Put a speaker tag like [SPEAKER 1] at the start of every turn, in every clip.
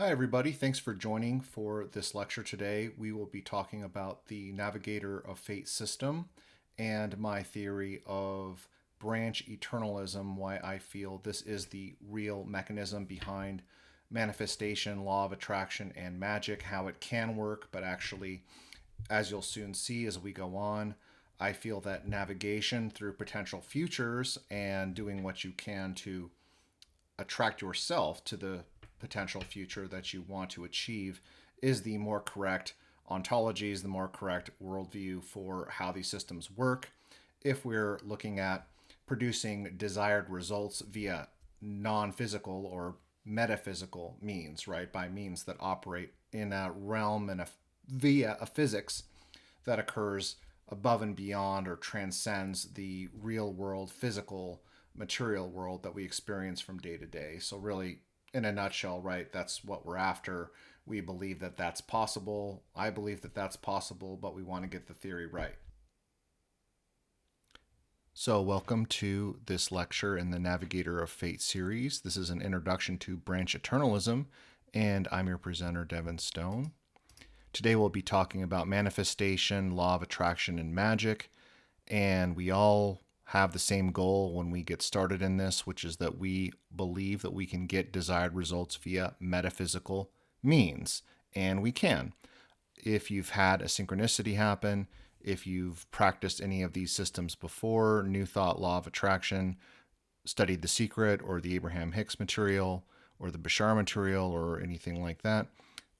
[SPEAKER 1] Hi, everybody. Thanks for joining for this lecture today. We will be talking about the Navigator of Fate system and my theory of branch eternalism, why I feel this is the real mechanism behind manifestation, law of attraction, and magic, how it can work, but actually, as you'll soon see as we go on, I feel that navigation through potential futures and doing what you can to attract yourself to the potential future that you want to achieve is the more correct ontologies, the more correct worldview for how these systems work. If we're looking at producing desired results via non physical or metaphysical means, right? By means that operate in a realm and via a physics that occurs above and beyond or transcends the real world, physical, material world that we experience from day to day. So, really, in a nutshell, right, that's what we're after. We believe that that's possible. I believe that that's possible, but we want to get the theory right. So, welcome to this lecture in the Navigator of Fate series. This is an introduction to Branch Eternalism, and I'm your presenter, Devin Stone. Today, we'll be talking about manifestation, law of attraction, and magic, and we all have the same goal when we get started in this, which is that we believe that we can get desired results via metaphysical means, and we can. If you've had a synchronicity happen, if you've practiced any of these systems before, New Thought, Law of Attraction, studied The Secret or the Abraham Hicks material or the Bashar material or anything like that,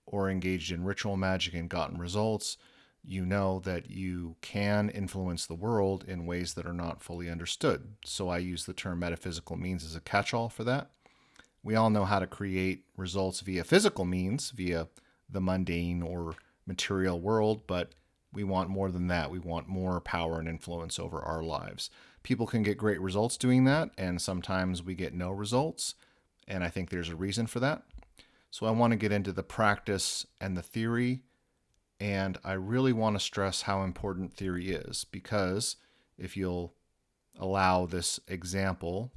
[SPEAKER 1] or engaged in ritual magic and gotten results, you know that you can influence the world in ways that are not fully understood. So I use the term metaphysical means as a catch-all for that. We all know how to create results via physical means, via the mundane or material world, but we want more than that. We want more power and influence over our lives. People can get great results doing that, and sometimes we get no results, and I think there's a reason for that. So I want to get into the practice and the theory, and I really want to stress how important theory is, because if you'll allow this example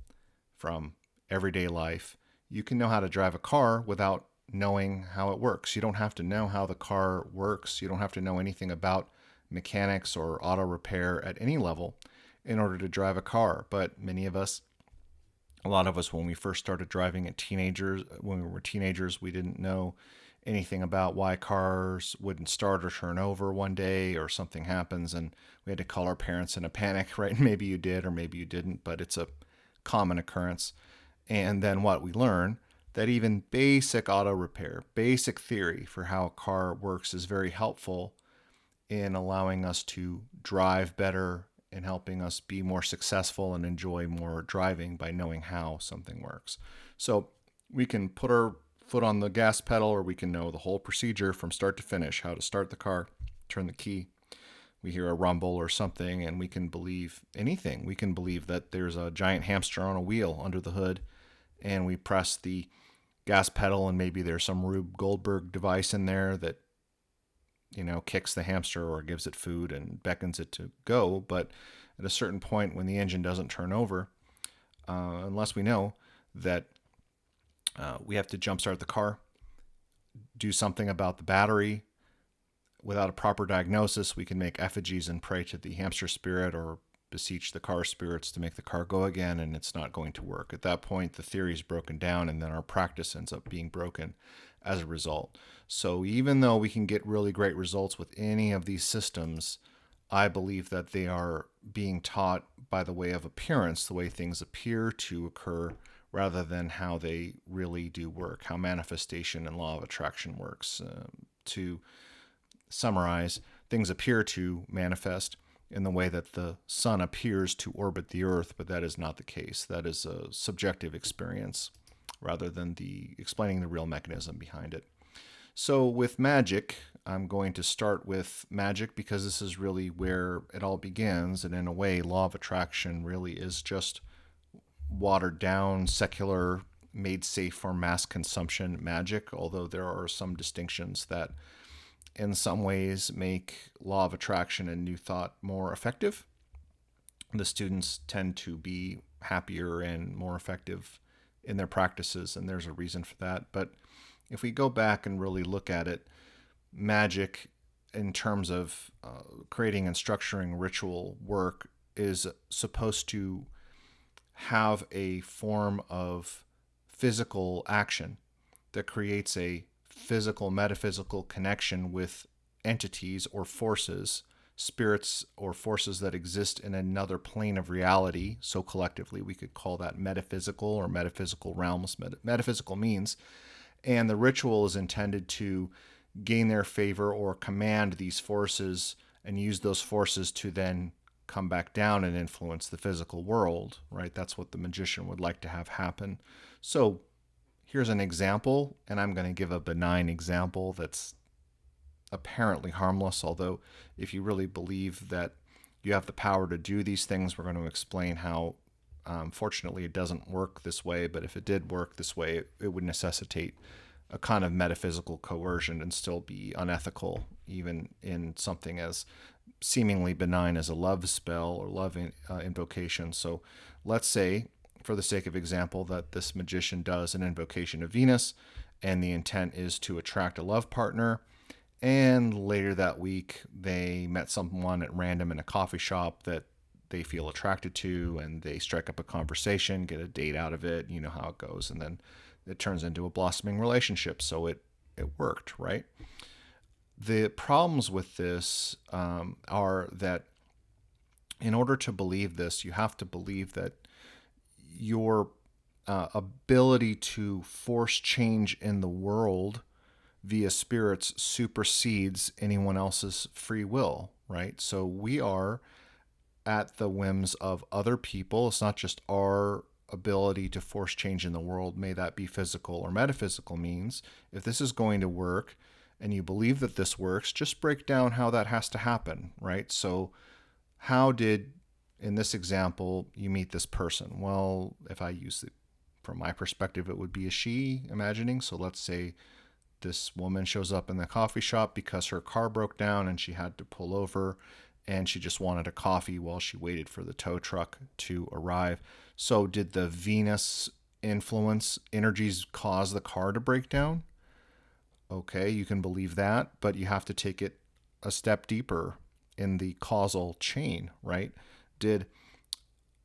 [SPEAKER 1] from everyday life, you can know how to drive a car without knowing how it works. You don't have to know how the car works. You don't have to know anything about mechanics or auto repair at any level in order to drive a car. But many of us, a lot of us, when we first started driving when we were teenagers, we didn't know anything about why cars wouldn't start or turn over one day or something happens and we had to call our parents in a panic, right? Maybe you did or maybe you didn't, but it's a common occurrence. And then what we learn that even basic auto repair, basic theory for how a car works is very helpful in allowing us to drive better and helping us be more successful and enjoy more driving by knowing how something works. So we can put our foot on the gas pedal, or we can know the whole procedure from start to finish, how to start the car, turn the key. We hear a rumble or something, and we can believe anything. We can believe that there's a giant hamster on a wheel under the hood, and we press the gas pedal, and maybe there's some Rube Goldberg device in there that, kicks the hamster or gives it food and beckons it to go. But at a certain point, when the engine doesn't turn over, unless we know that we have to jumpstart the car, do something about the battery. Without a proper diagnosis, we can make effigies and pray to the hamster spirit or beseech the car spirits to make the car go again, and it's not going to work. At that point, the theory is broken down, and then our practice ends up being broken as a result. So even though we can get really great results with any of these systems, I believe that they are being taught by the way of appearance, the way things appear to occur, rather than how they really do work, how manifestation and law of attraction works. To summarize, things appear to manifest in the way that the sun appears to orbit the earth, but that is not the case. That is a subjective experience rather than explaining the real mechanism behind it. So with magic, I'm going to start with magic because this is really where it all begins. And in a way, law of attraction really is just watered down, secular, made safe for mass consumption magic, although there are some distinctions that in some ways make law of attraction and new thought more effective. The students tend to be happier and more effective in their practices, and there's a reason for that. But if we go back and really look at it, magic in terms of creating and structuring ritual work is supposed to have a form of physical action that creates a physical, metaphysical connection with entities or forces, spirits or forces that exist in another plane of reality. So collectively, we could call that metaphysical or metaphysical realms, metaphysical means. And the ritual is intended to gain their favor or command these forces and use those forces to then come back down and influence the physical world, right? That's what the magician would like to have happen. So here's an example, and I'm going to give a benign example that's apparently harmless, although if you really believe that you have the power to do these things, we're going to explain how, fortunately, it doesn't work this way, but if it did work this way, it would necessitate a kind of metaphysical coercion and still be unethical, even in something as seemingly benign as a love spell or love invocation. So let's say, for the sake of example, that this magician does an invocation of Venus, and the intent is to attract a love partner. And later that week, they met someone at random in a coffee shop that they feel attracted to, and they strike up a conversation, get a date out of it. You know how it goes. And then it turns into a blossoming relationship. So it worked, right? The problems with this are that in order to believe this, you have to believe that your ability to force change in the world via spirits supersedes anyone else's free will, right? So we are at the whims of other people. It's not just our ability to force change in the world, may that be physical or metaphysical means. If this is going to work and you believe that this works, just break down how that has to happen, right? So how did, in this example, you meet this person? Well, if I use it from my perspective, it would be a she, imagining. So let's say this woman shows up in the coffee shop because her car broke down and she had to pull over, and she just wanted a coffee while she waited for the tow truck to arrive. So did the Venus influence energies cause the car to break down? Okay, you can believe that, but you have to take it a step deeper in the causal chain, right? Did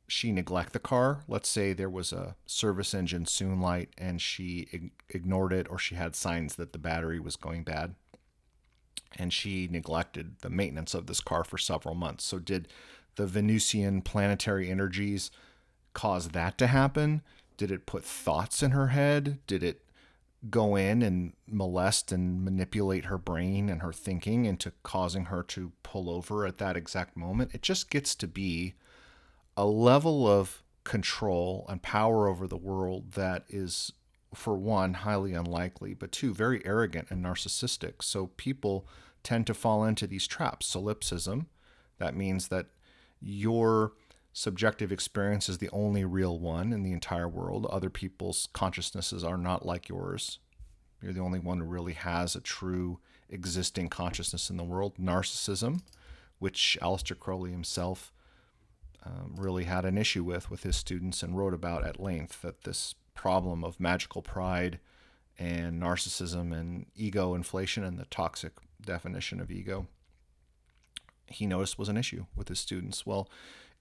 [SPEAKER 1] she neglect the car? Let's say there was a service engine soon light and she ignored it, or she had signs that the battery was going bad, and she neglected the maintenance of this car for several months. So did the Venusian planetary energies cause that to happen? Did it put thoughts in her head? Did it go in and molest and manipulate her brain and her thinking into causing her to pull over at that exact moment? It just gets to be a level of control and power over the world that is, for one, highly unlikely, but two, very arrogant and narcissistic. So people tend to fall into these traps. Solipsism, that means that your subjective experience is the only real one in the entire world. Other people's consciousnesses are not like yours. You're the only one who really has a true existing consciousness in the world. Narcissism, which Aleister Crowley himself really had an issue with his students and wrote about at length, that this problem of magical pride and narcissism and ego inflation and the toxic definition of ego, he noticed was an issue with his students. Well,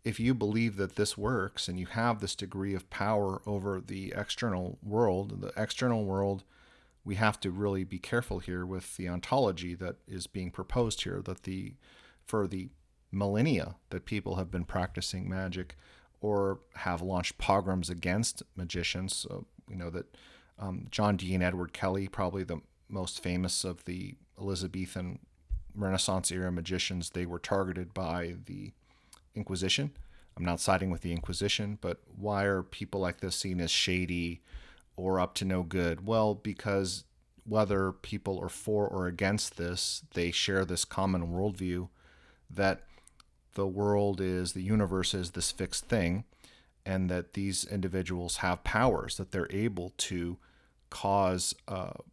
[SPEAKER 1] if you believe that this works and you have this degree of power over the external world, we have to really be careful here with the ontology that is being proposed here, that for the millennia that people have been practicing magic or have launched pogroms against magicians. So we know that John Dee and Edward Kelly, probably the most famous of the Elizabethan Renaissance era magicians, they were targeted by the Inquisition. I'm not siding with the Inquisition, but why are people like this seen as shady or up to no good? Well, because whether people are for or against this, they share this common worldview that the universe is this fixed thing, and that these individuals have powers, that they're able to cause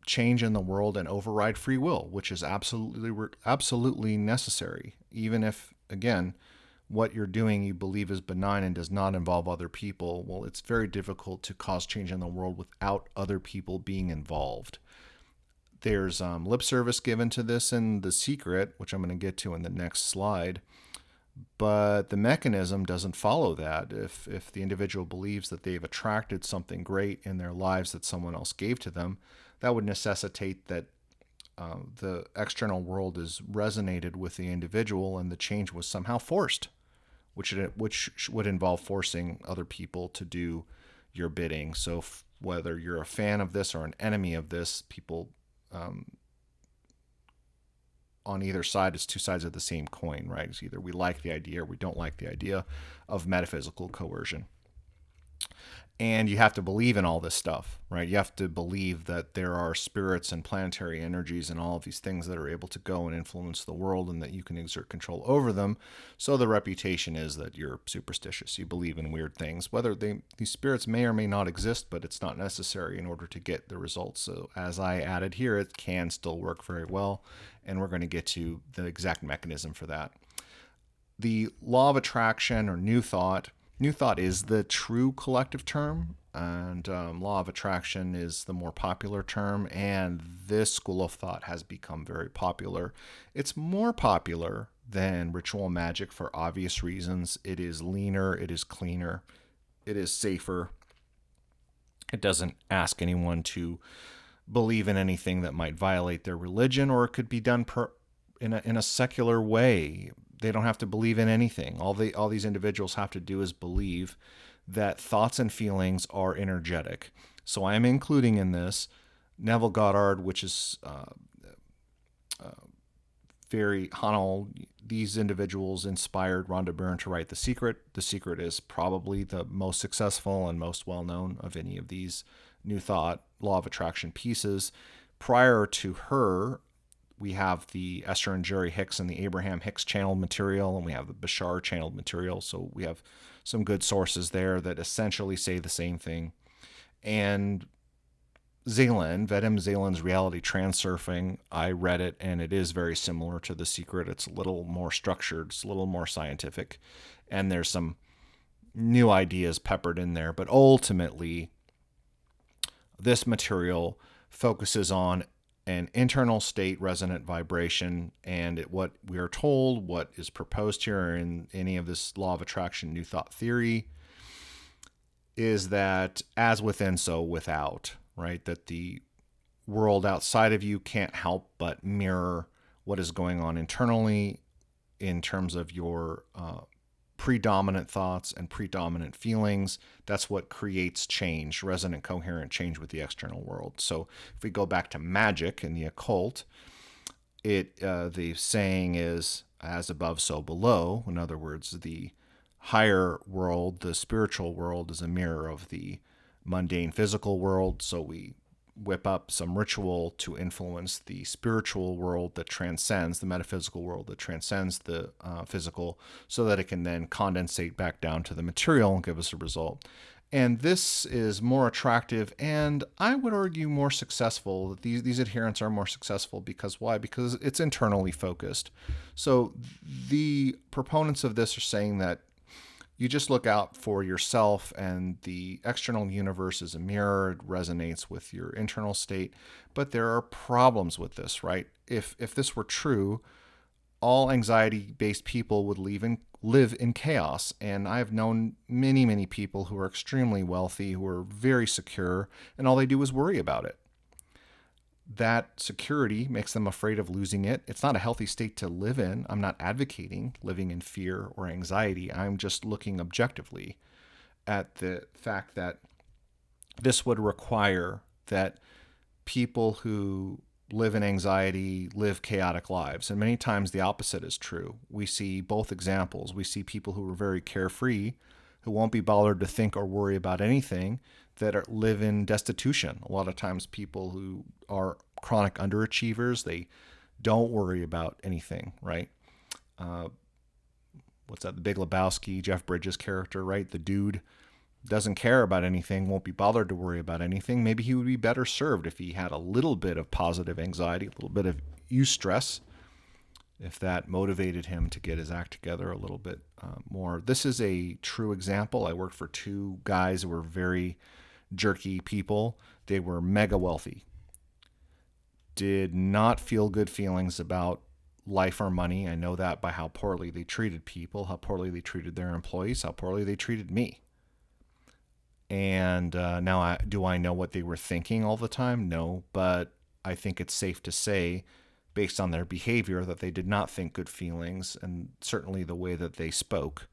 [SPEAKER 1] change in the world and override free will, which is absolutely necessary, even if, again, what you're doing you believe is benign and does not involve other people. Well, it's very difficult to cause change in the world without other people being involved. There's lip service given to this in The Secret, which I'm going to get to in the next slide. But the mechanism doesn't follow that. If the individual believes that they've attracted something great in their lives that someone else gave to them, that would necessitate that the external world is resonated with the individual and the change was somehow forced, which would involve forcing other people to do your bidding. So whether you're a fan of this or an enemy of this, people on either side, is two sides of the same coin, right? It's either we like the idea or we don't like the idea of metaphysical coercion. And you have to believe in all this stuff, right? You have to believe that there are spirits and planetary energies and all of these things that are able to go and influence the world and that you can exert control over them. So the reputation is that you're superstitious. You believe in weird things, whether these spirits may or may not exist, but it's not necessary in order to get the results. So as I added here, it can still work very well. And we're going to get to the exact mechanism for that. The law of attraction or New Thought. New Thought is the true collective term, and law of attraction is the more popular term, and this school of thought has become very popular. It's more popular than ritual magic for obvious reasons. It is leaner, it is cleaner, it is safer. It doesn't ask anyone to believe in anything that might violate their religion, or it could be done in a secular way. They don't have to believe in anything. All these individuals have to do is believe that thoughts and feelings are energetic. So I am including in this Neville Goddard, which is very Hanel. These individuals inspired Rhonda Byrne to write The Secret. The Secret is probably the most successful and most well-known of any of these New Thought, law of attraction pieces. Prior to her, we have the Esther and Jerry Hicks and the Abraham Hicks channeled material, and we have the Bashar channeled material. So we have some good sources there that essentially say the same thing. And Vadim Zeland's Reality Transurfing, I read it, and it is very similar to The Secret. It's a little more structured, it's a little more scientific, and there's some new ideas peppered in there. But ultimately, this material focuses on an internal state resonant vibration, and what we are told, what is proposed here in any of this law of attraction New Thought theory, is that as within, so without, right? That the world outside of you can't help but mirror what is going on internally in terms of your predominant thoughts and predominant feelings. That's what creates change, resonant, coherent change with the external world. So if we go back to magic and the occult, the saying is as above, so below. In other words, the higher world, the spiritual world, is a mirror of the mundane physical world. So we whip up some ritual to influence the spiritual world that transcends, the metaphysical world that transcends the physical, so that it can then condensate back down to the material and give us a result. And this is more attractive, and I would argue more successful. These adherents are more successful because why? Because it's internally focused. So the proponents of this are saying that you just look out for yourself, and the external universe is a mirror. It resonates with your internal state. But there are problems with this, right? If this were true, all anxiety-based people would live in chaos. And I've known many, many people who are extremely wealthy, who are very secure, and all they do is worry about it. That security makes them afraid of losing it. It's not a healthy state to live in. I'm not advocating living in fear or anxiety. I'm just looking objectively at the fact that this would require that people who live in anxiety live chaotic lives. And many times the opposite is true. We see both examples. We see people who are very carefree, who won't be bothered to think or worry about anything, that live in destitution. A lot of times people who are chronic underachievers, they don't worry about anything, right? What's that? The Big Lebowski, Jeff Bridges' character, right? The dude doesn't care about anything, won't be bothered to worry about anything. Maybe he would be better served if he had a little bit of positive anxiety, a little bit of eustress, if that motivated him to get his act together a little bit more. This is a true example. I worked for two guys who were very jerky people. They were mega wealthy. did not feel good feelings about life or money. I know that by how poorly they treated people, how poorly they treated their employees, how poorly they treated me. And now, do I know what they were thinking all the time? No, but I think it's safe to say, based on their behavior, that they did not think good feelings, and certainly the way that they spoke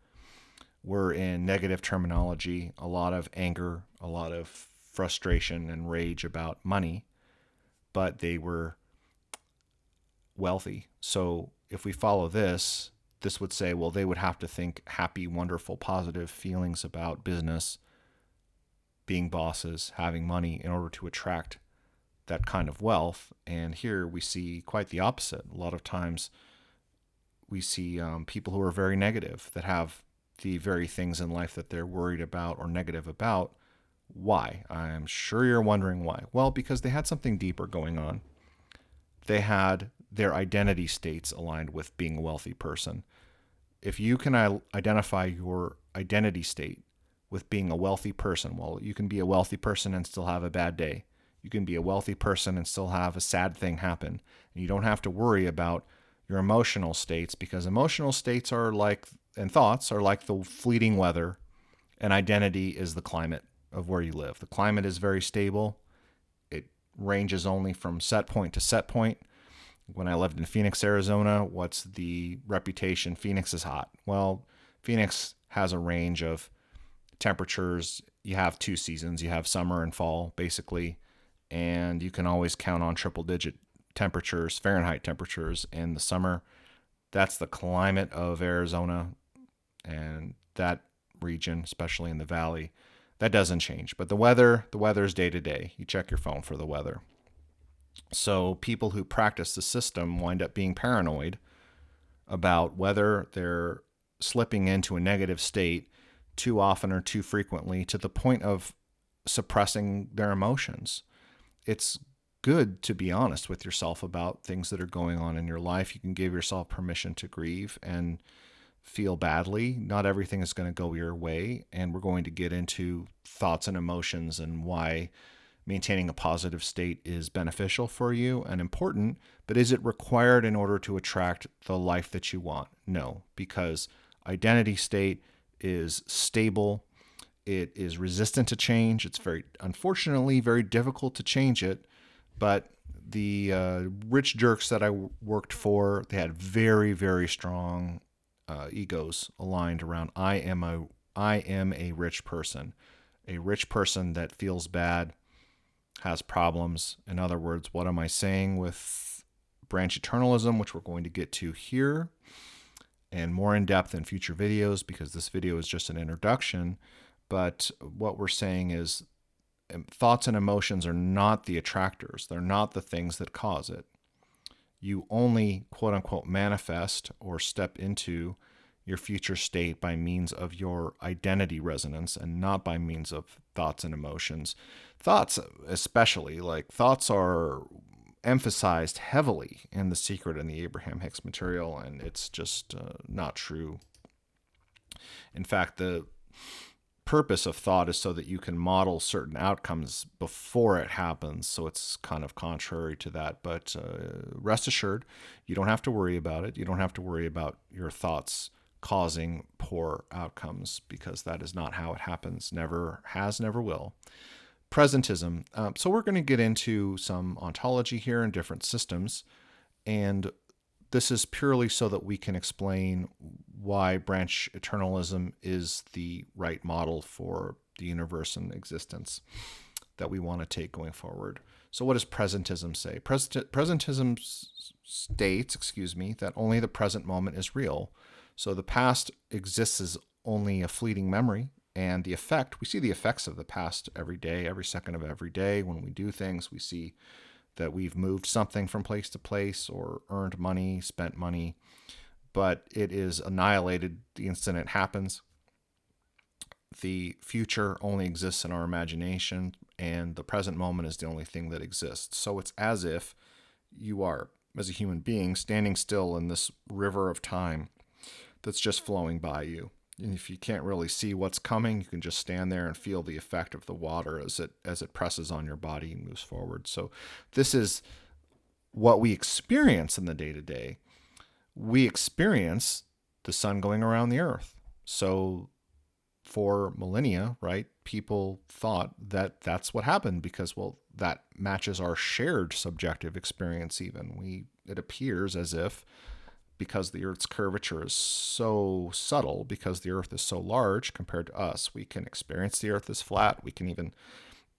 [SPEAKER 1] were in negative terminology, a lot of anger, a lot of frustration and rage about money, but they were wealthy. So if we follow this would say, well, they would have to think happy, wonderful, positive feelings about business, being bosses, having money in order to attract that kind of wealth. And here we see quite the opposite. A lot of times we see people who are very negative, that have the very things in life that they're worried about or negative about. Why? I'm sure you're wondering why. Well, because they had something deeper going on. They had their identity states aligned with being a wealthy person. If you can identify your identity state with being a wealthy person, well, you can be a wealthy person and still have a bad day. You can be a wealthy person and still have a sad thing happen. And you don't have to worry about your emotional states, because emotional states are like, and thoughts are like the fleeting weather, and identity is the climate of where you live. The climate is very stable. It ranges only from set point to set point. When I lived in Phoenix, Arizona, what's the reputation? Phoenix is hot. Well, Phoenix has a range of temperatures. You have 2 seasons. You have summer and fall, basically, and you can always count on triple-digit temperatures, Fahrenheit temperatures in the summer. That's the climate of Arizona, and that region, especially in the valley, that doesn't change. But the weather's day to day. You check your phone for the weather. So people who practice the system wind up being paranoid about whether they're slipping into a negative state too often or too frequently, to the point of suppressing their emotions. It's good to be honest with yourself about things that are going on in your life. You can give yourself permission to grieve and feel badly. Not everything is going to go your way, and we're going to get into thoughts and emotions and why maintaining a positive state is beneficial for you and important. But is it required in order to attract the life that you want? No, because identity state is stable. It is resistant to change. It's unfortunately, very difficult to change it. But the rich jerks that I worked for, they had very, very strong egos aligned around I am a rich person. A rich person that feels bad, has problems. In other words, what am I saying with branch eternalism, which we're going to get to here and more in depth in future videos, because this video is just an introduction. But what we're saying is thoughts and emotions are not the attractors. They're not the things that cause it. You only, quote unquote, manifest or step into your future state by means of your identity resonance, and not by means of thoughts and emotions. Thoughts, especially, thoughts are emphasized heavily in The Secret and the Abraham Hicks material, and it's just not true. In fact, the purpose of thought is so that you can model certain outcomes before it happens. So it's kind of contrary to that. But rest assured, you don't have to worry about it. You don't have to worry about your thoughts causing poor outcomes, because that is not how it happens. Never has, never will. Presentism. So we're going to get into some ontology here and different systems. And this is purely so that we can explain why branch eternalism is the right model for the universe and existence that we want to take going forward. So what does presentism say? Presentism states, that only the present moment is real. So the past exists as only a fleeting memory, and we see the effects of the past every day, every second of every day. When we do things, we see that we've moved something from place to place or earned money, spent money, but it is annihilated the instant it happens. The future only exists in our imagination, and the present moment is the only thing that exists. So it's as if you are, as a human being, standing still in this river of time that's just flowing by you. And if you can't really see what's coming, you can just stand there and feel the effect of the water as it presses on your body and moves forward. So this is what we experience in the day-to-day, we experience the sun going around the earth. So for millennia, right, people thought that that's what happened because, well, that matches our shared subjective experience even. It appears as if, because the Earth's curvature is so subtle, because the Earth is so large compared to us, we can experience the Earth as flat. We can even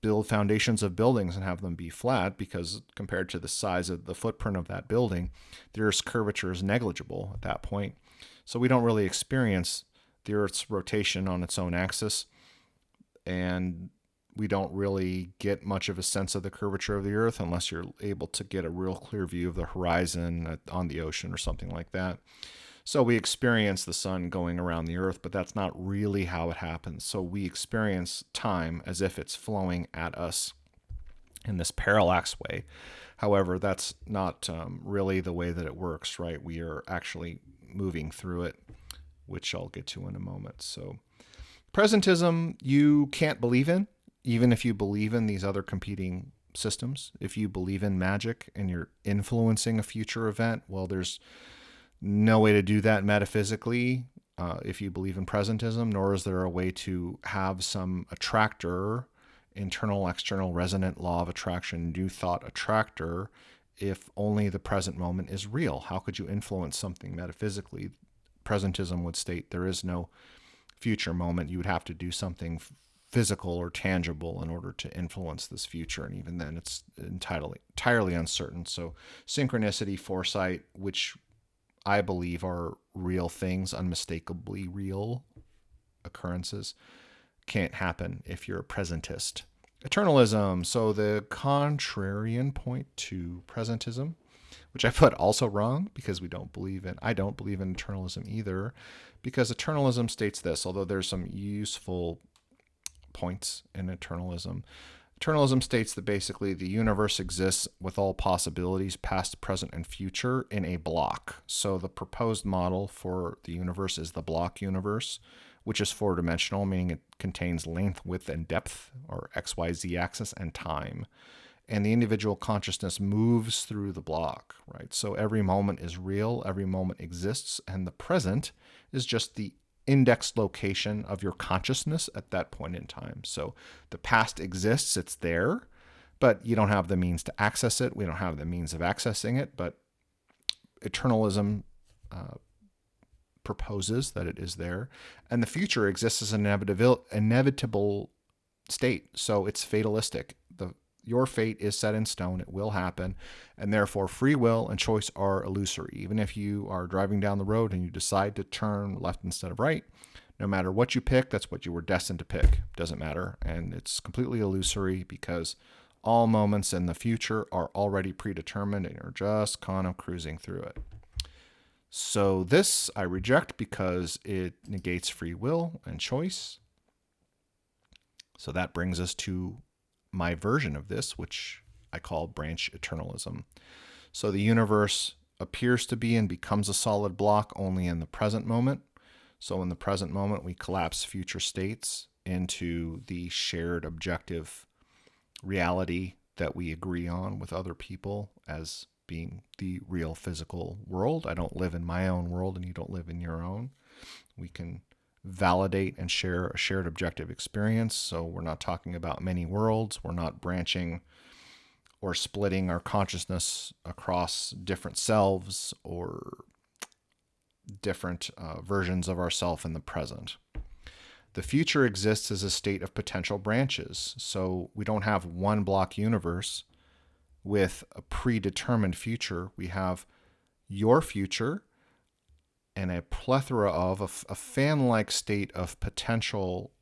[SPEAKER 1] build foundations of buildings and have them be flat because compared to the size of the footprint of that building, the Earth's curvature is negligible at that point. So we don't really experience the Earth's rotation on its own axis, and we don't really get much of a sense of the curvature of the Earth unless you're able to get a real clear view of the horizon on the ocean or something like that. So we experience the sun going around the Earth, but that's not really how it happens. So we experience time as if it's flowing at us in this parallax way. However, that's not really the way that it works, right? We are actually moving through it, which I'll get to in a moment. So presentism, you can't believe in, even if you believe in these other competing systems. If you believe in magic and you're influencing a future event, well, there's no way to do that metaphysically if you believe in presentism, nor is there a way to have some attractor, internal, external, resonant law of attraction, new thought attractor, if only the present moment is real. How could you influence something metaphysically? Presentism would state there is no future moment. You would have to do something physical or tangible in order to influence this future, and even then it's entirely uncertain. So synchronicity, foresight, which I believe are real things, unmistakably real occurrences, can't happen if you're a presentist. Eternalism, so the contrarian point to presentism, which I put also wrong because I don't believe in eternalism either, because eternalism states this, although there's some useful points in eternalism. Eternalism states that basically the universe exists with all possibilities, past, present, and future, in a block. So the proposed model for the universe is the block universe, which is four-dimensional, meaning it contains length, width, and depth, or XYZ axis, and time. And the individual consciousness moves through the block, right? So every moment is real, every moment exists, and the present is just the index location of your consciousness at that point in time. So the past exists, it's there, but you don't have the means to access it. We don't have the means of accessing it, but eternalism proposes that it is there. And the future exists as an inevitable state. So it's fatalistic. Your fate is set in stone. It will happen. And therefore, free will and choice are illusory. Even if you are driving down the road and you decide to turn left instead of right, no matter what you pick, that's what you were destined to pick. Doesn't matter. And it's completely illusory because all moments in the future are already predetermined and you're just kind of cruising through it. So this I reject because it negates free will and choice. So that brings us to my version of this, which I call branch eternalism. So the universe appears to be and becomes a solid block only in the present moment. So in the present moment, we collapse future states into the shared objective reality that we agree on with other people as being the real physical world. I don't live in my own world and you don't live in your own. We can validate and share a shared objective experience. So we're not talking about many worlds. We're not branching or splitting our consciousness across different selves or different versions of ourself in the present. The future exists as a state of potential branches. So we don't have one block universe with a predetermined future. We have your future and a plethora of a fan-like state of potential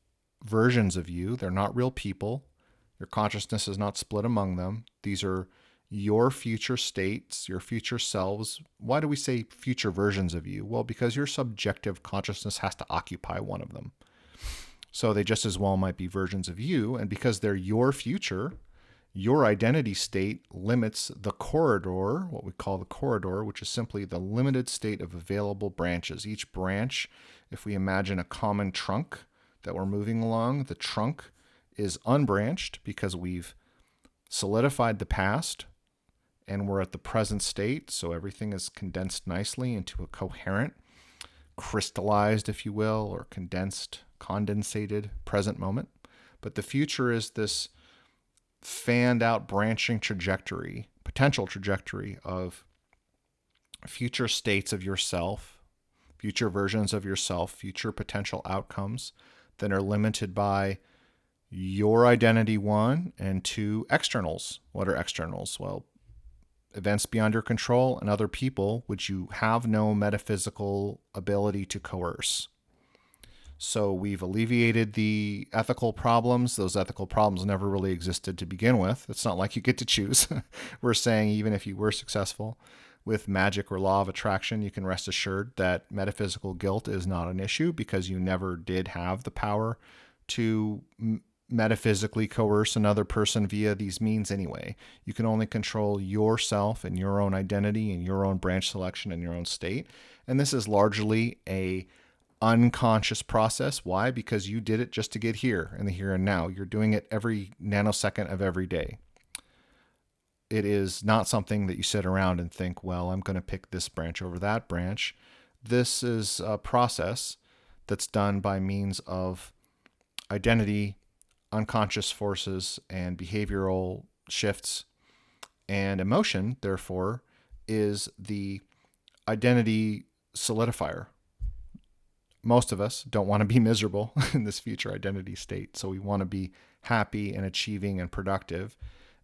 [SPEAKER 1] versions of you. They're not real people. Your consciousness is not split among them. These are your future states, your future selves. Why do we say future versions of you? Well, because your subjective consciousness has to occupy one of them. So they just as well might be versions of you. And because they're your future, your identity state limits the corridor, what we call the corridor, which is simply the limited state of available branches. Each branch, if we imagine a common trunk that we're moving along, the trunk is unbranched because we've solidified the past and we're at the present state, so everything is condensed nicely into a coherent, crystallized, if you will, or condensated present moment. But the future is this fanned out branching trajectory, potential trajectory of future states of yourself, future versions of yourself, future potential outcomes that are limited by your identity, one, and two, externals. What are externals? Well, events beyond your control and other people which you have no metaphysical ability to coerce. So we've alleviated the ethical problems. Those ethical problems never really existed to begin with. It's not like you get to choose. We're saying even if you were successful with magic or law of attraction, you can rest assured that metaphysical guilt is not an issue because you never did have the power to metaphysically coerce another person via these means anyway. You can only control yourself and your own identity and your own branch selection and your own state. And this is largely a unconscious process. Why? Because you did it just to get here in the here and now. You're doing it every nanosecond of every day. It is not something that you sit around and think, well, I'm going to pick this branch over that branch. This is a process that's done by means of identity, unconscious forces, and behavioral shifts. And emotion, therefore, is the identity solidifier. Most of us don't want to be miserable in this future identity state. So we want to be happy and achieving and productive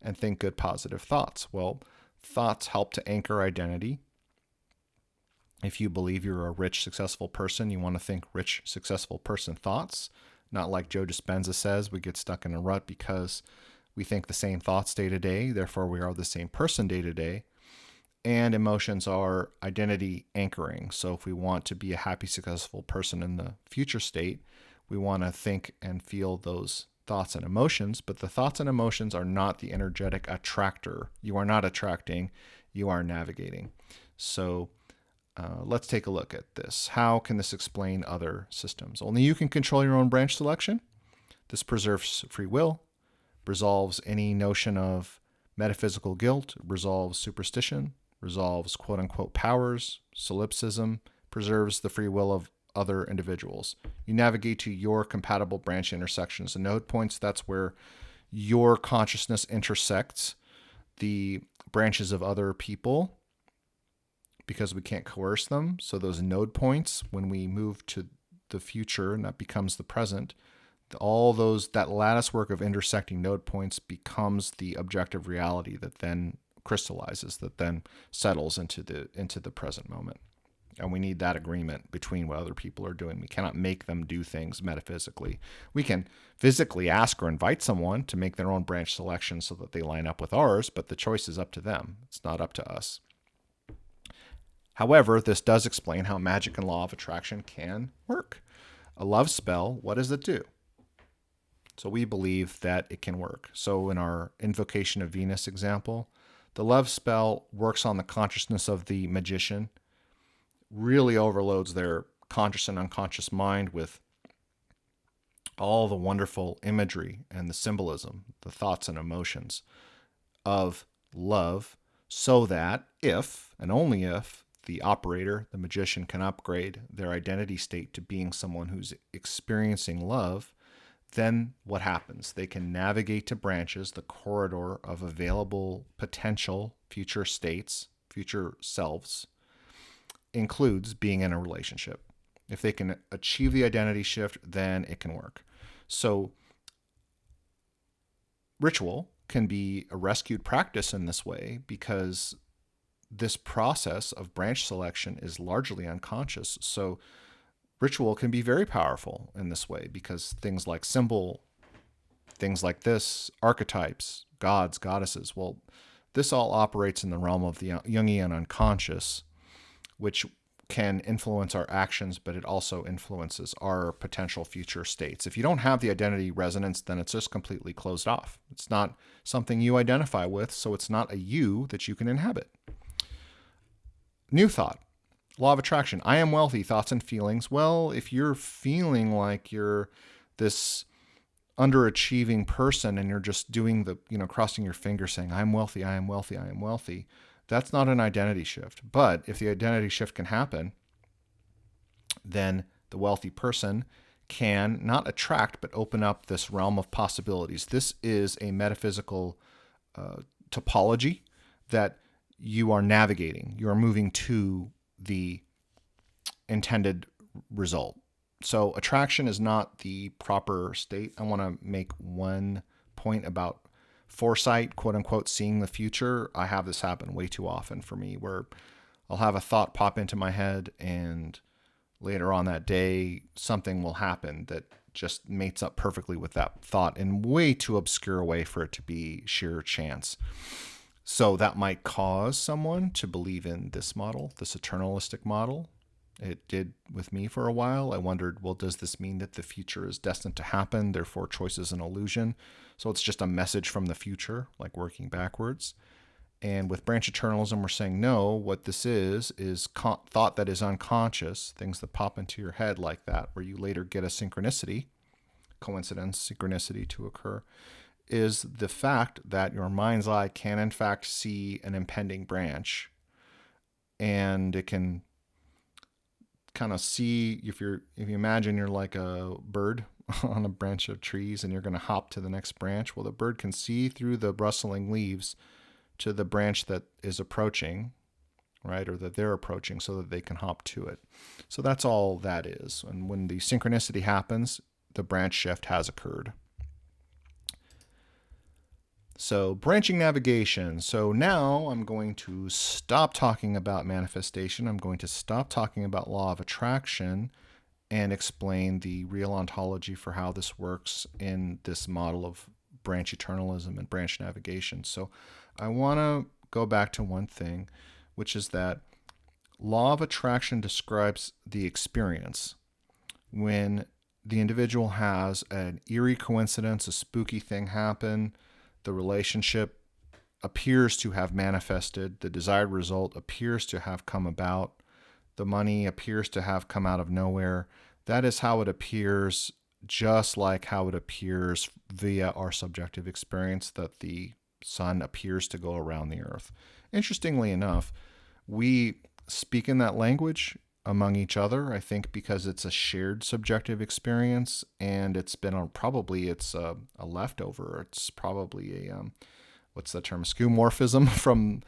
[SPEAKER 1] and think good, positive thoughts. Well, thoughts help to anchor identity. If you believe you're a rich, successful person, you want to think rich, successful person thoughts. Not like Joe Dispenza says, we get stuck in a rut because we think the same thoughts day to day. Therefore, we are the same person day to day. And emotions are identity anchoring. So if we want to be a happy, successful person in the future state, we want to think and feel those thoughts and emotions. But the thoughts and emotions are not the energetic attractor. You are not attracting, you are navigating. So let's take a look at this. How can this explain other systems? Only you can control your own branch selection. This preserves free will, resolves any notion of metaphysical guilt, resolves superstition, resolves quote-unquote powers, solipsism, preserves the free will of other individuals. You navigate to your compatible branch intersections and node points. That's where your consciousness intersects the branches of other people because we can't coerce them. So those node points, when we move to the future and that becomes the present, that lattice work of intersecting node points becomes the objective reality that then crystallizes, that then settles into the present moment. And we need that agreement between what other people are doing. We cannot make them do things metaphysically. We can physically ask or invite someone to make their own branch selection so that they line up with ours, but the choice is up to them. It's not up to us. However, this does explain how magic and law of attraction can work. A love spell, what does it do? So we believe that it can work. So in our Invocation of Venus example, the love spell works on the consciousness of the magician, really overloads their conscious and unconscious mind with all the wonderful imagery and the symbolism, the thoughts and emotions of love, so that if, and only if, the operator, the magician, can upgrade their identity state to being someone who's experiencing love, then what happens? They can navigate to branches, the corridor of available potential future states, future selves, includes being in a relationship. If they can achieve the identity shift, then it can work. So ritual can be a rescued practice in this way because this process of branch selection is largely unconscious. So ritual can be very powerful in this way because things like symbol, things like this, archetypes, gods, goddesses, well, this all operates in the realm of the Jungian unconscious, which can influence our actions, but it also influences our potential future states. If you don't have the identity resonance, then it's just completely closed off. It's not something you identify with, so it's not a you that you can inhabit. New thought. Law of attraction. I am wealthy, thoughts and feelings. Well, if you're feeling like you're this underachieving person and you're just doing the, crossing your fingers saying, I'm wealthy, I am wealthy, I am wealthy, that's not an identity shift. But if the identity shift can happen, then the wealthy person can not attract, but open up this realm of possibilities. This is a metaphysical topology that you are navigating. You are moving to the intended result. So attraction is not the proper state. I want to make one point about foresight, quote unquote, seeing the future. I have this happen way too often for me, where I'll have a thought pop into my head and later on that day, something will happen that just mates up perfectly with that thought in way too obscure a way for it to be sheer chance. So that might cause someone to believe in this model, this eternalistic model. It did with me for a while. I wondered, well, does this mean that the future is destined to happen? Therefore, choice is an illusion. So it's just a message from the future, like working backwards. And with branch eternalism, we're saying, no, what this is thought that is unconscious, things that pop into your head like that, where you later get a synchronicity, coincidence, synchronicity to occur, is the fact that your mind's eye can in fact see an impending branch. And it can kind of see, if you imagine you're like a bird on a branch of trees and you're going to hop to the next branch, well, the bird can see through the rustling leaves to the branch that is approaching, right, or that they're approaching, so that they can hop to it. So that's all that is. And when the synchronicity happens, the branch shift has occurred. So branching navigation. So now I'm going to stop talking about manifestation. I'm going to stop talking about law of attraction and explain the real ontology for how this works in this model of branch eternalism and branch navigation. So I want to go back to one thing, which is that law of attraction describes the experience when the individual has an eerie coincidence, a spooky thing happen, the relationship appears to have manifested, the desired result appears to have come about, the money appears to have come out of nowhere. That is how it appears, just like how it appears via our subjective experience that the sun appears to go around the earth. Interestingly enough, we speak in that language among each other, I think because it's a shared subjective experience, and it's been a leftover. It's probably a, what's the term, skeuomorphism from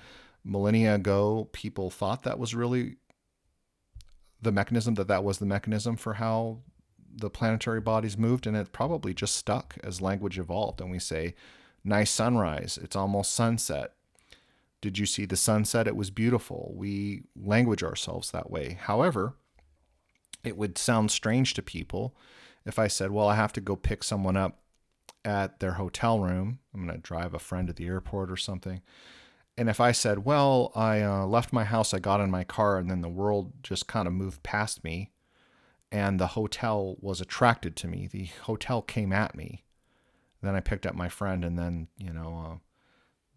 [SPEAKER 1] millennia ago. People thought that was really the mechanism, that was the mechanism for how the planetary bodies moved, and it probably just stuck as language evolved. And we say, nice sunrise, it's almost sunset. Did you see the sunset? It was beautiful. We language ourselves that way. However, it would sound strange to people if I said, well, I have to go pick someone up at their hotel room. I'm going to drive a friend to the airport or something. And if I said, well, I left my house, I got in my car, and then the world just kind of moved past me, and the hotel was attracted to me. The hotel came at me. Then I picked up my friend, and then,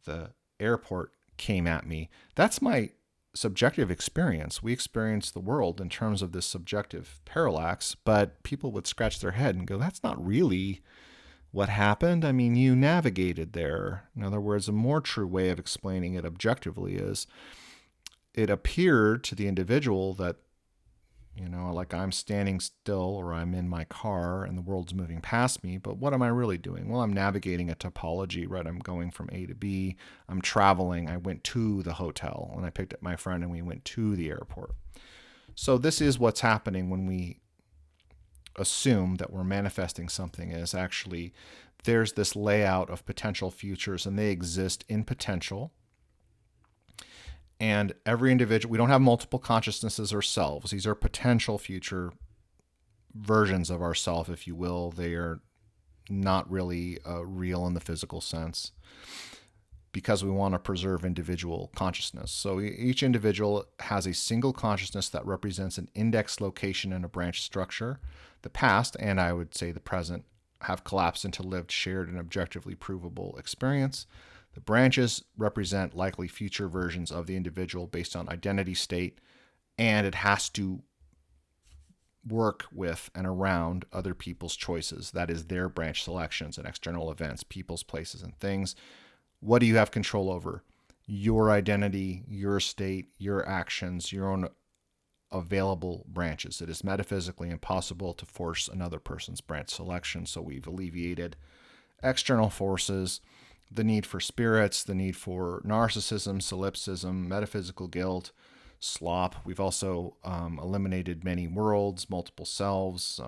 [SPEAKER 1] the airport came at me. That's my subjective experience. We experience the world in terms of this subjective parallax, but people would scratch their head and go, that's not really what happened. I mean, you navigated there. In other words, a more true way of explaining it objectively is it appeared to the individual that, like I'm standing still or I'm in my car and the world's moving past me, but what am I really doing? Well, I'm navigating a topology, right? I'm going from A to B. I'm traveling. I went to the hotel and I picked up my friend and we went to the airport. So this is what's happening when we assume that we're manifesting something, is actually there's this layout of potential futures and they exist in potential. And every individual, we don't have multiple consciousnesses or selves. These are potential future versions of ourself, if you will. They are not really real in the physical sense because we want to preserve individual consciousness. So each individual has a single consciousness that represents an index location in a branch structure. The past, and I would say the present, have collapsed into lived, shared, and objectively provable experience. The branches represent likely future versions of the individual based on identity state, and it has to work with and around other people's choices. That is their branch selections and external events, people's, places, and things. What do you have control over? Your identity, your state, your actions, your own available branches. It is metaphysically impossible to force another person's branch selection, so we've alleviated external forces, the need for spirits, the need for narcissism, solipsism, metaphysical guilt, slop. We've also eliminated many worlds, multiple selves.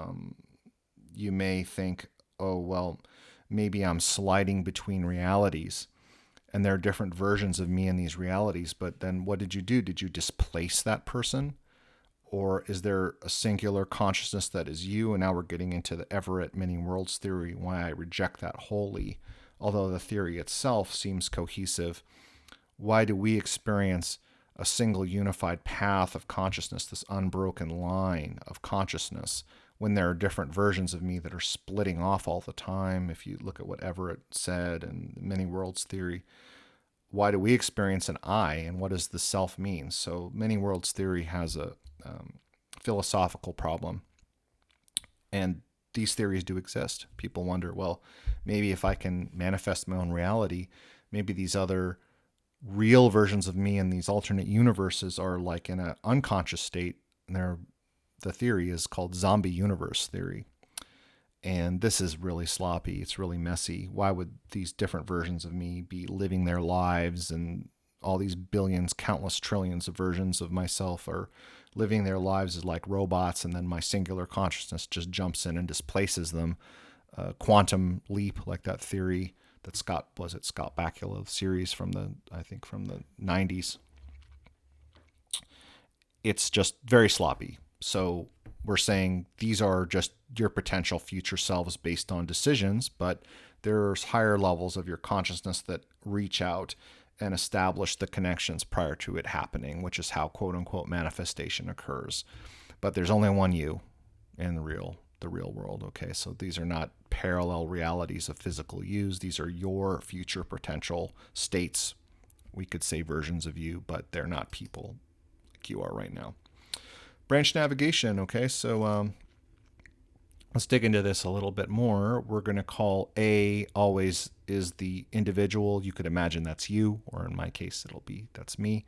[SPEAKER 1] You may think, oh, well, maybe I'm sliding between realities and there are different versions of me in these realities, but then what did you do? Did you displace that person? Or is there a singular consciousness that is you? And now we're getting into the Everett many worlds theory, why I reject that wholly. Although the theory itself seems cohesive, why do we experience a single unified path of consciousness, this unbroken line of consciousness, when there are different versions of me that are splitting off all the time? If you look at what Everett said and many worlds theory, why do we experience an I, and what does the self mean? So many worlds theory has a philosophical problem, and these theories do exist. People wonder, well, maybe if I can manifest my own reality, maybe these other real versions of me in these alternate universes are like in an unconscious state. And the theory is called zombie universe theory. And this is really sloppy. It's really messy. Why would these different versions of me be living their lives, and all these billions, countless trillions of versions of myself are living their lives as like robots, and then my singular consciousness just jumps in and displaces them? Quantum leap, like that theory that Scott Bakula series from the 90s. It's just very sloppy. So we're saying these are just your potential future selves based on decisions, but there's higher levels of your consciousness that reach out and establish the connections prior to it happening, which is how quote unquote manifestation occurs. But there's only one you in the real world. Okay, so these are not parallel realities of physical yous. These are your future potential states. We could say versions of you, but they're not people like you are right now. Branch navigation. Okay, so let's dig into this a little bit more. We're going to call A always is the individual. You could imagine that's you, or in my case, that's me.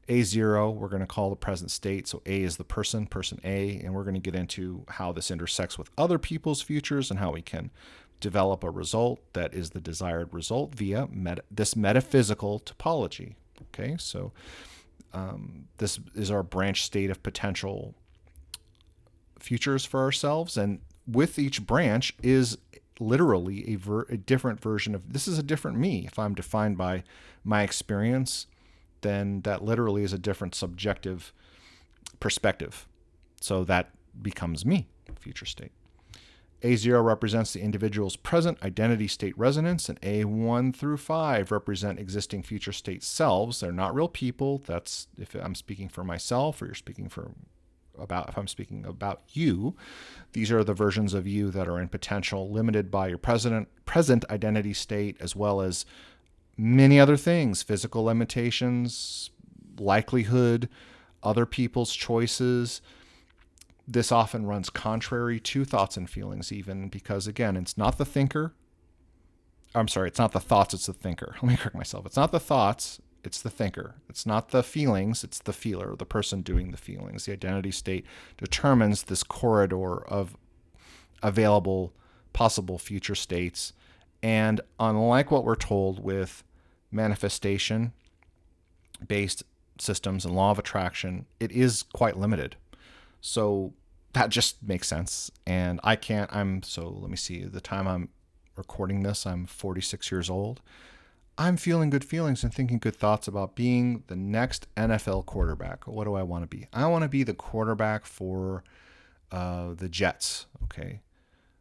[SPEAKER 1] A0, we're going to call the present state. So A is the person A, and we're going to get into how this intersects with other people's futures and how we can develop a result that is the desired result via this metaphysical topology. Okay, so this is our branch state of potential futures for ourselves, and with each branch is literally a different version of this. Is a different me. If I'm defined by my experience, then that literally is a different subjective perspective. So that becomes me, future state. A0 represents the individual's present identity state resonance, and A1 through 5 represent existing future state selves. They're not real people. That's if I'm speaking for myself, or you're speaking if I'm speaking about you. These are the versions of you that are in potential, limited by your present identity state, as well as many other things: physical limitations, likelihood, other people's choices. This often runs contrary to thoughts and feelings, even because, again, it's not the thinker. I'm sorry, it's not the thoughts, it's the thinker. Let me correct myself. It's not the thoughts, it's the thinker. It's not the feelings, it's the feeler, the person doing the feelings. The identity state determines this corridor of available possible future states. And unlike what we're told with manifestation-based systems and law of attraction, it is quite limited. So that just makes sense. And let me see, the time I'm recording this, I'm 46 years old. I'm feeling good feelings and thinking good thoughts about being the next NFL quarterback. What do I want to be? I want to be the quarterback for the Jets. Okay.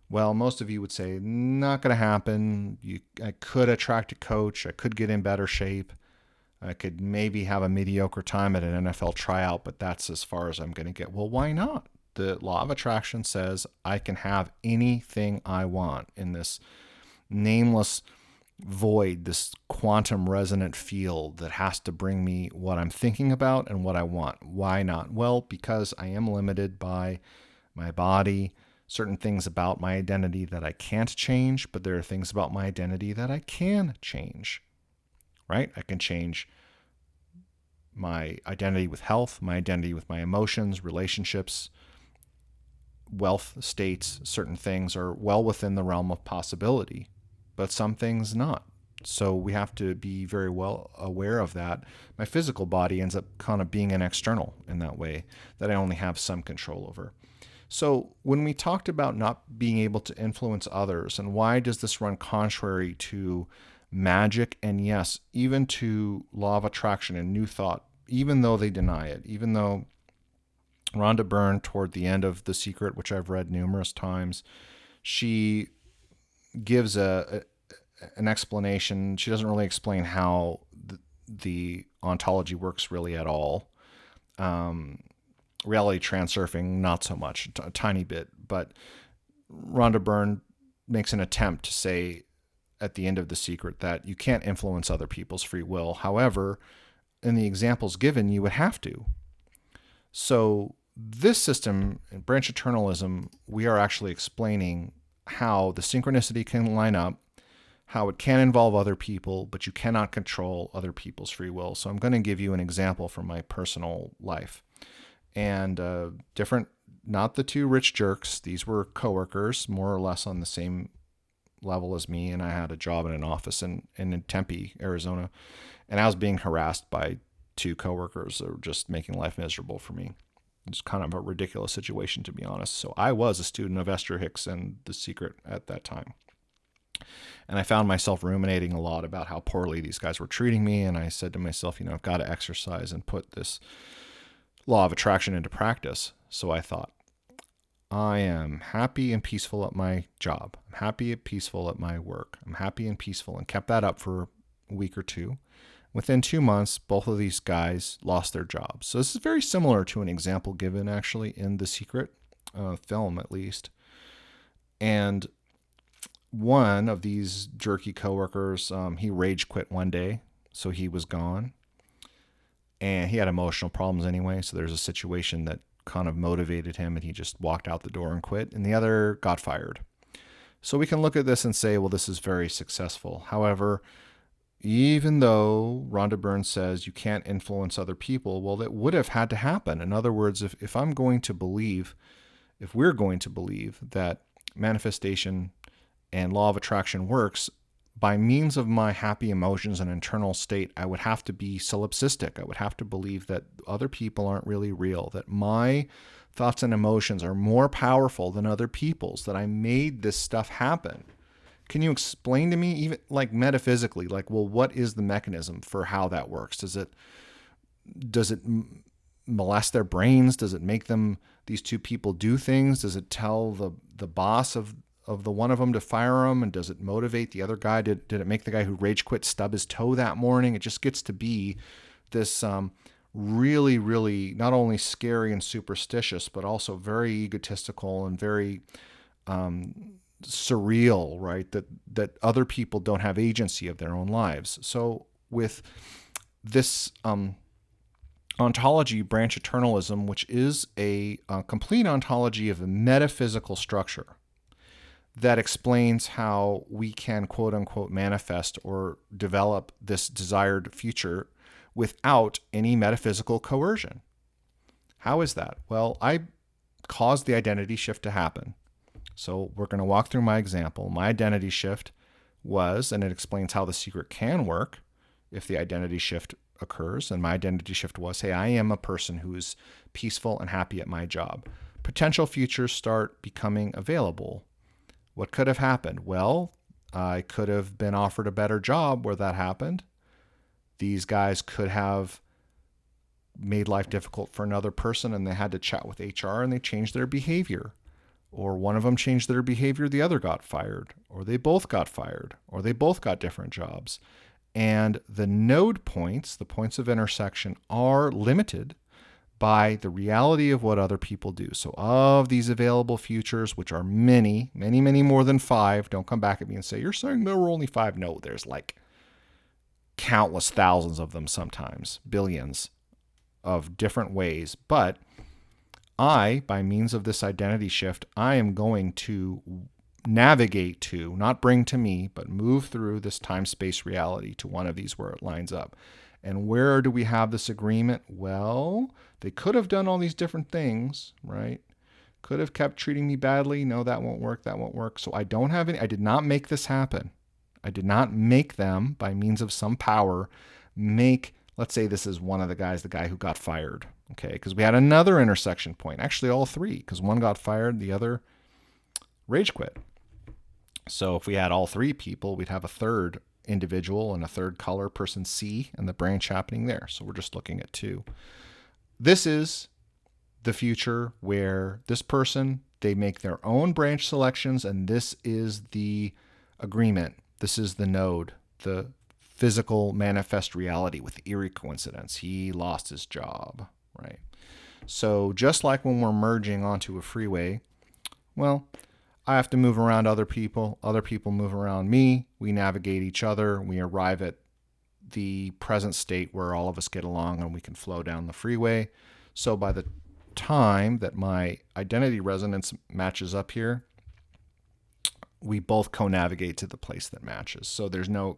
[SPEAKER 1] Well, most of you would say, not going to happen. I could attract a coach. I could get in better shape. I could maybe have a mediocre time at an NFL tryout, but that's as far as I'm going to get. Well, why not? The law of attraction says I can have anything I want in this nameless void, this quantum resonant field that has to bring me what I'm thinking about and what I want. Why not? Well, because I am limited by my body, certain things about my identity that I can't change, but there are things about my identity that I can change, right? I can change my identity with health, my identity with my emotions, relationships, wealth, states. Certain things are well within the realm of possibility, but some things not. So we have to be very well aware of that. My physical body ends up kind of being an external in that way that I only have some control over. So when we talked about not being able to influence others, and why does this run contrary to magic, and yes, even to law of attraction and new thought, even though they deny it, even though Rhonda Byrne, toward the end of The Secret, which I've read numerous times, she gives an explanation. She doesn't really explain how the ontology works really at all. Reality transurfing, not so much, a tiny bit. But Rhonda Byrne makes an attempt to say at the end of The Secret that you can't influence other people's free will. However, in the examples given, you would have to. So this system, in Branch Eternalism, we are actually explaining how the synchronicity can line up, how it can involve other people, but you cannot control other people's free will. So I'm going to give you an example from my personal life. And different, not the two rich jerks. These were coworkers, more or less on the same level as me. And I had a job in an office in Tempe, Arizona. And I was being harassed by two coworkers that were just making life miserable for me. It's kind of a ridiculous situation, to be honest. So I was a student of Esther Hicks and The Secret at that time. And I found myself ruminating a lot about how poorly these guys were treating me. And I said to myself, I've got to exercise and put this law of attraction into practice. So I thought, I am happy and peaceful at my job. I'm happy and peaceful at my work. I'm happy and peaceful, and kept that up for a week or two. Within 2 months, both of these guys lost their jobs. So this is very similar to an example given actually in The Secret film, at least. And one of these jerky coworkers, he rage quit one day, so he was gone. And he had emotional problems anyway, so there's a situation that kind of motivated him, and he just walked out the door and quit. And the other got fired. So we can look at this and say, well, this is very successful. However, even though Rhonda Byrne says you can't influence other people, well, that would have had to happen. In other words, if we're going to believe that manifestation and law of attraction works, by means of my happy emotions and internal state, I would have to be solipsistic. I would have to believe that other people aren't really real, that my thoughts and emotions are more powerful than other people's, that I made this stuff happen. Can you explain to me, even like metaphysically, like, well, what is the mechanism for how that works? Does it molest their brains? Does it make these two people do things? Does it tell the boss of the one of them to fire them? And does it motivate the other guy? Did it make the guy who rage quit stub his toe that morning? It just gets to be this really, really not only scary and superstitious, but also very egotistical and very surreal, right? That other people don't have agency of their own lives. So with this ontology, Branch Eternalism, which is a complete ontology of a metaphysical structure that explains how we can, quote unquote, manifest or develop this desired future without any metaphysical coercion. How is that? Well, I caused the identity shift to happen. So we're going to walk through my example. My identity shift was, and it explains how The Secret can work if the identity shift occurs. And my identity shift was, hey, I am a person who is peaceful and happy at my job. Potential futures start becoming available. What could have happened? Well, I could have been offered a better job where that happened. These guys could have made life difficult for another person, and they had to chat with HR, and they changed their behavior. Or one of them changed their behavior, the other got fired, or they both got fired, or they both got different jobs. And the node points, the points of intersection, are limited by the reality of what other people do. So of these available futures, which are many, many, many more than 5, don't come back at me and say, you're saying there were only 5. No, there's like countless thousands of them sometimes, billions of different ways. But by means of this identity shift, I am going to navigate to, not bring to me, but move through this time-space reality to one of these where it lines up. And where do we have this agreement? Well, they could have done all these different things, right? Could have kept treating me badly. No, that won't work. That won't work. So I don't have any, I did not make this happen. I did not make them, by means of some power, make, let's say this is one of the guys, the guy who got fired. Okay, because we had another intersection point. Actually, all three, because one got fired, the other rage quit. So if we had all three people, we'd have a third individual and a third color, person C, and the branch happening there. So we're just looking at two. This is the future where this person, they make their own branch selections, and this is the agreement. This is the node, the physical manifest reality with eerie coincidence. He lost his job, right? So just like when we're merging onto a freeway, well, I have to move around other people move around me, we navigate each other, we arrive at the present state where all of us get along and we can flow down the freeway. So by the time that my identity resonance matches up here, we both co-navigate to the place that matches. So there's no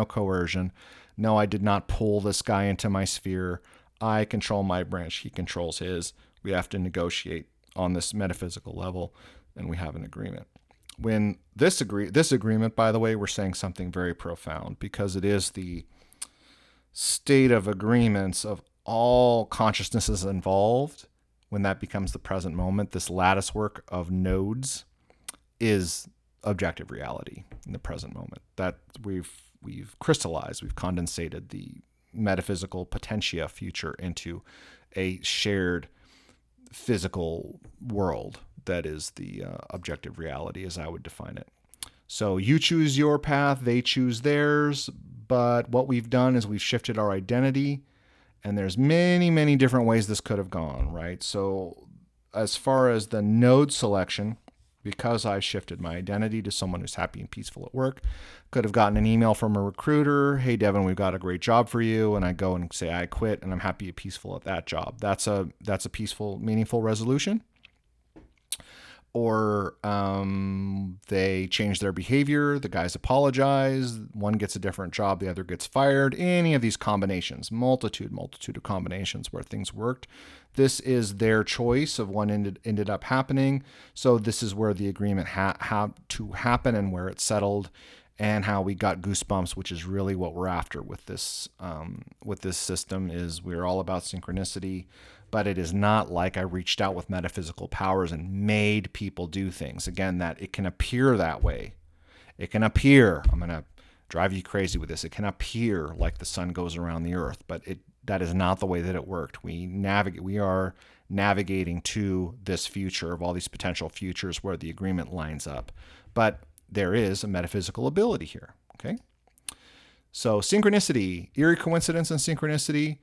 [SPEAKER 1] coercion. No, I did not pull this guy into my sphere. I control my branch, he controls his. We have to negotiate on this metaphysical level, and we have an agreement. When this agreement, by the way, we're saying something very profound, because it is the state of agreements of all consciousnesses involved. When that becomes the present moment, this lattice work of nodes is objective reality in the present moment. That we've crystallized, we've condensated the metaphysical potentia future into a shared physical world that is the objective reality, as I would define it. So you choose your path, they choose theirs, but what we've done is we've shifted our identity, and there's many, many different ways this could have gone, right? So as far as the node selection, because I shifted my identity to someone who's happy and peaceful at work, could have gotten an email from a recruiter, hey, Devin, we've got a great job for you. And I go and say, I quit and I'm happy and peaceful at that job. That's a peaceful, meaningful resolution. Or they change their behavior, the guys apologize, one gets a different job, the other gets fired. Any of these combinations, multitude of combinations where things worked. This is their choice of what ended up happening. So this is where the agreement had to happen and where it settled, and how we got goosebumps, which is really what we're after with this system. Is we're all about synchronicity. But it is not like I reached out with metaphysical powers and made people do things. Again, that it can appear that way. It can appear, I'm going to drive you crazy with this, it can appear like the sun goes around the earth, but that is not the way that it worked. We are navigating to this future of all these potential futures where the agreement lines up. But there is a metaphysical ability here, okay? So synchronicity, eerie coincidence and synchronicity.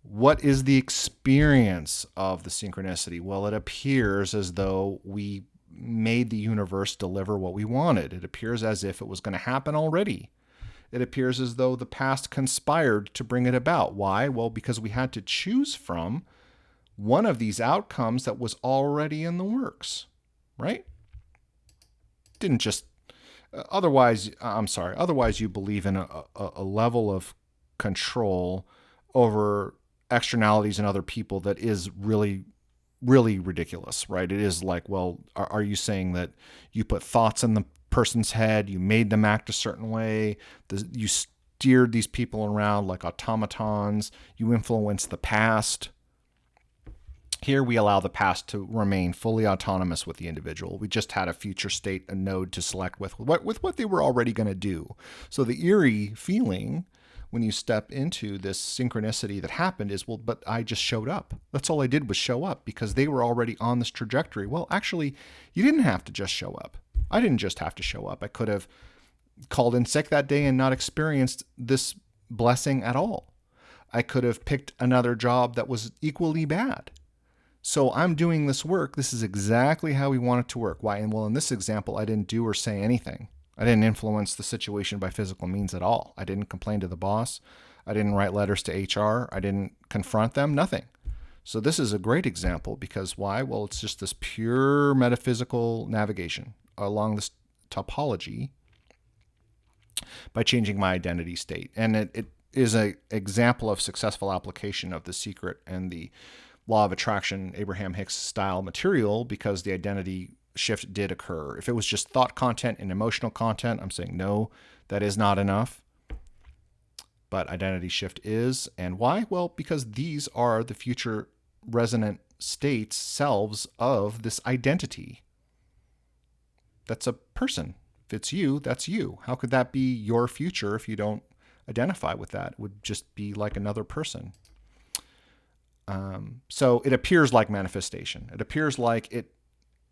[SPEAKER 1] What is the experience of the synchronicity? Well, it appears as though we made the universe deliver what we wanted. It appears as if it was going to happen already. It appears as though the past conspired to bring it about. Why? Well, because we had to choose from one of these outcomes that was already in the works, right? Didn't just, otherwise you believe in a level of control over externalities and other people that is really, really ridiculous, right? It is like, well, are you saying that you put thoughts in the person's head, you made them act a certain way, you steered these people around like automatons, you influenced the past? Here we allow the past to remain fully autonomous with the individual. We just had a future state, a node to select with what they were already going to do. So the eerie feeling when you step into this synchronicity that happened is, well, but I just showed up. That's all I did was show up because they were already on this trajectory. Well, actually, you didn't have to just show up. I didn't just have to show up. I could have called in sick that day and not experienced this blessing at all. I could have picked another job that was equally bad. So I'm doing this work. This is exactly how we want it to work. Why? And well, in this example, I didn't do or say anything. I didn't influence the situation by physical means at all. I didn't complain to the boss. I didn't write letters to HR. I didn't confront them, nothing. So this is a great example because why? Well, it's just this pure metaphysical navigation along this topology by changing my identity state. And it is an example of successful application of the secret and the law of attraction, Abraham Hicks style material, because the identity shift did occur. If it was just thought content and emotional content, I'm saying no, that is not enough. But identity shift is. And why? Well, because these are the future resonant states, selves of this identity. That's a person. If it's you, that's you. How could that be your future if you don't identify with that? It would just be like another person. So it appears like manifestation. It appears like it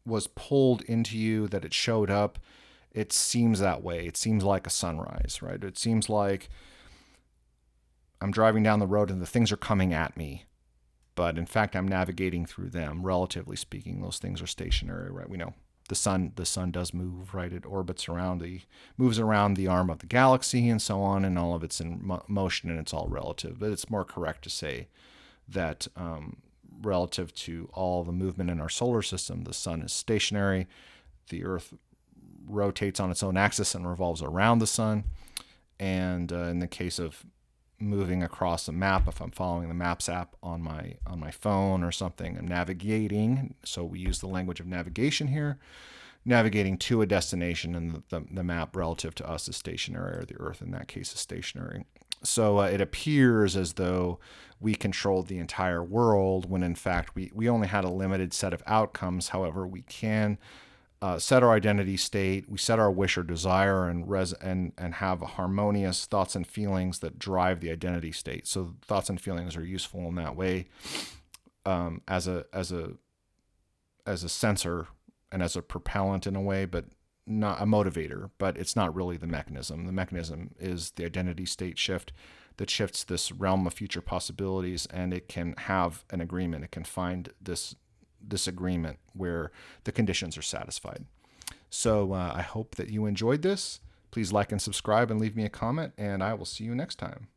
[SPEAKER 1] was pulled into you, that it showed up. It seems that way. It seems like a sunrise, right? It seems like I'm driving down the road and the things are coming at me. But in fact, I'm navigating through them. Relatively speaking, those things are stationary, right? We know the sun does move, right? It orbits around moves around the arm of the galaxy and so on, and all of it's in motion, and it's all relative. But it's more correct to say that relative to all the movement in our solar system, the sun is stationary. The Earth rotates on its own axis and revolves around the sun. And in the case of moving across a map, if I'm following the Maps app on my phone or something, I'm navigating. So we use the language of navigation here, navigating to a destination, and the map relative to us is stationary, or the Earth in that case is stationary. So it appears as though we controlled the entire world, when in fact we only had a limited set of outcomes. However, we can set our identity state, we set our wish or desire, and have harmonious thoughts and feelings that drive the identity state. So thoughts and feelings are useful in that way, as a sensor and as a propellant in a way, but not a motivator. But it's not really the mechanism. The mechanism is the identity state shift that shifts this realm of future possibilities, and it can have an agreement. It can find this agreement where the conditions are satisfied. So I hope that you enjoyed this. Please like and subscribe and leave me a comment, and I will see you next time.